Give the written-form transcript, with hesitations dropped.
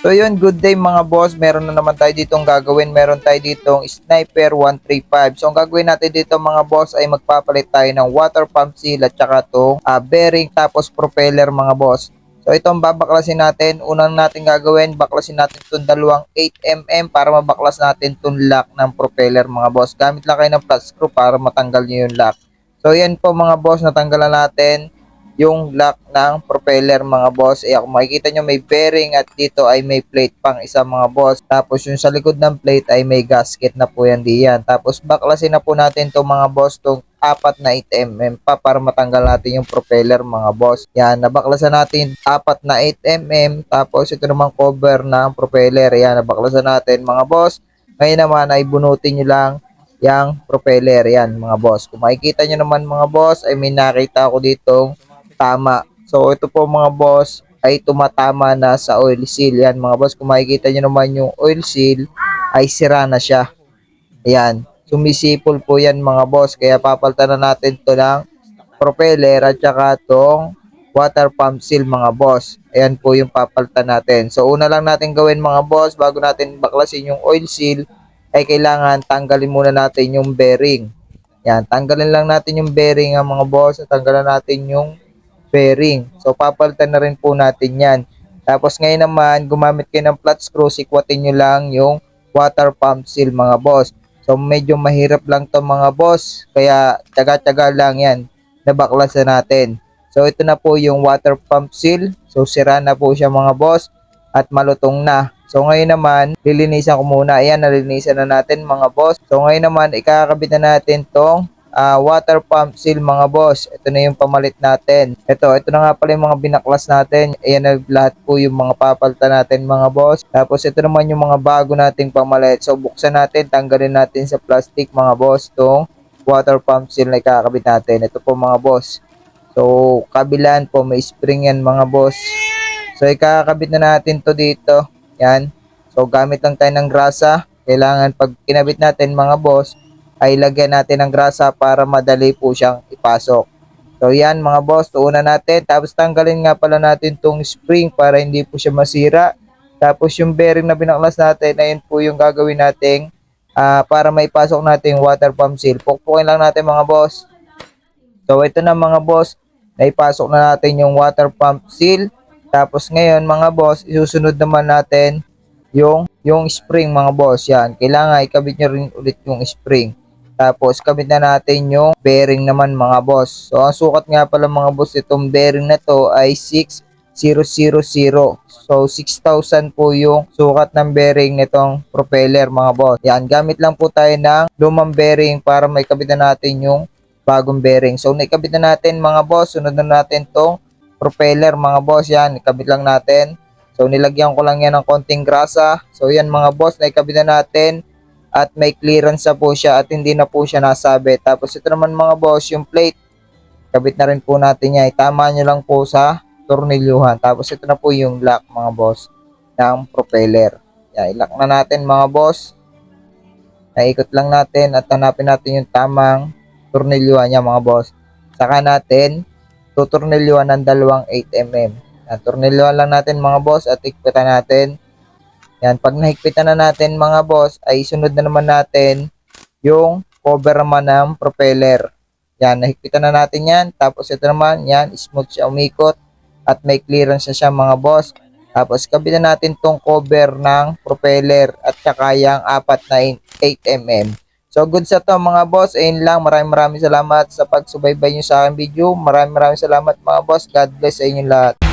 So yun, good day mga boss. Meron na naman tayo ditong gagawin. Meron tayo ditong Sniper 135. So ang gagawin natin dito mga boss ay magpapalit tayo ng water pump seal at saka itong bearing tapos propeller mga boss. So itong babaklasin natin. Unang natin gagawin, baklasin natin itong dalawang 8mm para mabaklas natin itong lock ng propeller mga boss. Gamit lang kayo ng flat screw para matanggal nyo yung lock. So yan po mga boss, natanggalan natin yung lock ng propeller mga boss. Kung makikita nyo may bearing at dito ay may plate pang isa mga boss. Tapos yung sa likod ng plate ay may gasket na po yan diyan. Tapos baklasin na po natin to mga boss tong apat na 8mm pa para matanggal natin yung propeller mga boss. Yan, nabaklasan natin apat na 8mm. Tapos ito naman cover ng propeller. Yan, nabaklasan natin mga boss. Ngayon naman ay bunutin nyo lang yung propeller. Yan mga boss. Kung makikita nyo naman mga boss ay may nakita ako ditong tama. So ito po mga boss ay tumatama na sa oil seal. Yan mga boss, kung makikita nyo naman yung oil seal ay sira na siya. Ayan, sumisipol po yan mga boss. Kaya papalitan na natin to ng propeller at saka tong water pump seal mga boss. Ayan po yung papalitan natin. So una lang natin gawin mga boss bago natin baklasin yung oil seal ay kailangan tanggalin muna natin yung bearing. Yan, tanggalin lang natin yung bearing mga boss at tanggalan natin yung bearing. So papalitan na rin po natin yan. Tapos ngayon naman, gumamit kayo ng flat screw, sikwatin nyo lang yung water pump seal mga boss. So medyo mahirap lang to mga boss, kaya tsaga-tsaga lang yan, nabaklasan natin. So ito na po yung water pump seal. So sira na po siya mga boss at malutong na. So ngayon naman, lilinisan ko muna. Ayan, nalinisan na natin mga boss. So ngayon naman, ikakabit na natin tong water pump seal mga boss. Ito na yung pamalit natin. Ito na nga pala yung mga binaklas natin. Ayan na lahat po yung mga papalitan natin mga boss. Tapos ito naman yung mga bago nating pamalit. So buksan natin, tanggalin natin sa plastic mga boss tong water pump seal na ikakabit natin. Ito po mga boss. So kabilaan po may spring yan mga boss. So ikakabit na natin to dito. Yan. So gamit lang tayo ng grasa. Kailangan pag kinabit natin mga boss ay lagyan natin ng grasa para madali po siyang ipasok. So yan mga boss, tuunan natin. Tapos tanggalin nga pala natin tong spring para hindi po siya masira. Tapos yung bearing na binaklas natin, ayun po yung gagawin natin para maipasok natin yung water pump seal. Pukpukin lang natin mga boss. So ito na mga boss, naipasok na natin yung water pump seal. Tapos ngayon mga boss, isusunod naman natin yung spring mga boss. Yan, kailangan ikabit nyo rin ulit yung spring. Tapos kabit na natin yung bearing naman mga boss. So ang sukat nga pala mga boss itong bearing na to ay 6000. So 6,000 po yung sukat ng bearing nitong propeller mga boss. Yan, gamit lang po tayo ng lumang bearing para may kabit na natin yung bagong bearing. So naikabit na natin mga boss. Sunod na natin tong propeller mga boss. Yan, ikabit lang natin. So nilagyan ko lang yan ng konting grasa. So yan mga boss, naikabit na natin. At may clearance na po siya at hindi na po siya nasabit. Tapos ito naman mga boss, yung plate. Kabit na rin po natin yan. Itama nyo lang po sa tornilyuhan. Tapos ito na po yung lock mga boss ng propeller. Yan, ilock na natin mga boss. Naikot lang natin at hanapin natin yung tamang tornilyuhan niya mga boss. Saka natin tutornilyuhan ng dalawang 8mm. Yan, tornilyuhan lang natin mga boss at ikpitan natin. Yan, pag nahigpitan na natin mga boss, ay sunod na naman natin yung cover naman ng propeller. Yan, nahigpitan na natin yan. Tapos ito naman, yan, smooth siya umikot at may clearance na siya mga boss. Tapos kabitan natin tong cover ng propeller at saka yung apat na 8mm. So good sa to mga boss. Ayun lang, maraming salamat sa pagsubaybay nyo sa aking video. Maraming salamat mga boss. God bless sa inyong lahat.